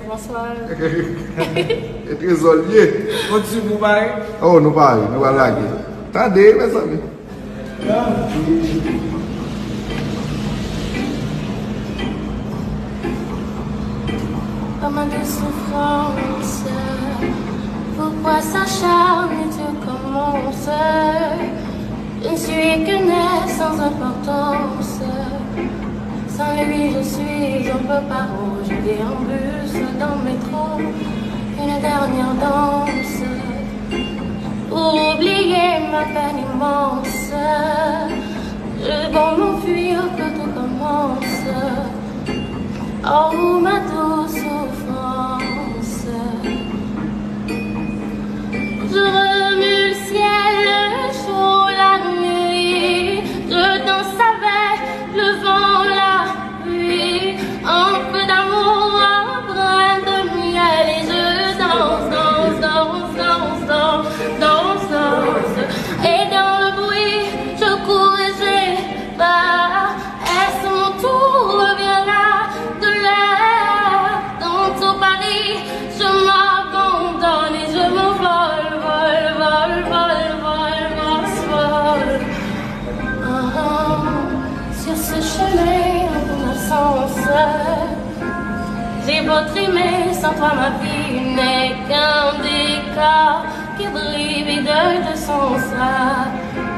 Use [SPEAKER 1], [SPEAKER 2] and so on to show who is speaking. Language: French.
[SPEAKER 1] Bonsoir.
[SPEAKER 2] Et trésorier.
[SPEAKER 1] Continue pour parler.
[SPEAKER 2] Oh, nous parlons, nous allons laguer. Attendez, mes amis.
[SPEAKER 3] Comme de souffrance, pourquoi s'acharner-tu comme mon seul? Je ne suis que nez sans importance. Sans lui, je suis un peu paro. Je déambule dans le métro, une dernière danse. Oublier ma peine immense. Je dois m'enfuir que tout commence. Oh, ma douce souffrance. Je remue le ciel chaud la nuit. Je danse avec le vent, la pluie. Un peu d'amour, un brin de miel. Et je danse, danse, danse, danse, danse, danse, danse. Et dans le bruit, je cours et j'ai peur. Est-ce mon tour? Reviens là de l'air. Dans tout Paris, je m'abandonne et je m'envole, vole, vole, vole, vole, vole, vole. Sur ce chemin en absence, j'ai beau trimer, sans toi ma vie n'est qu'un décor qui brille vide de son sable.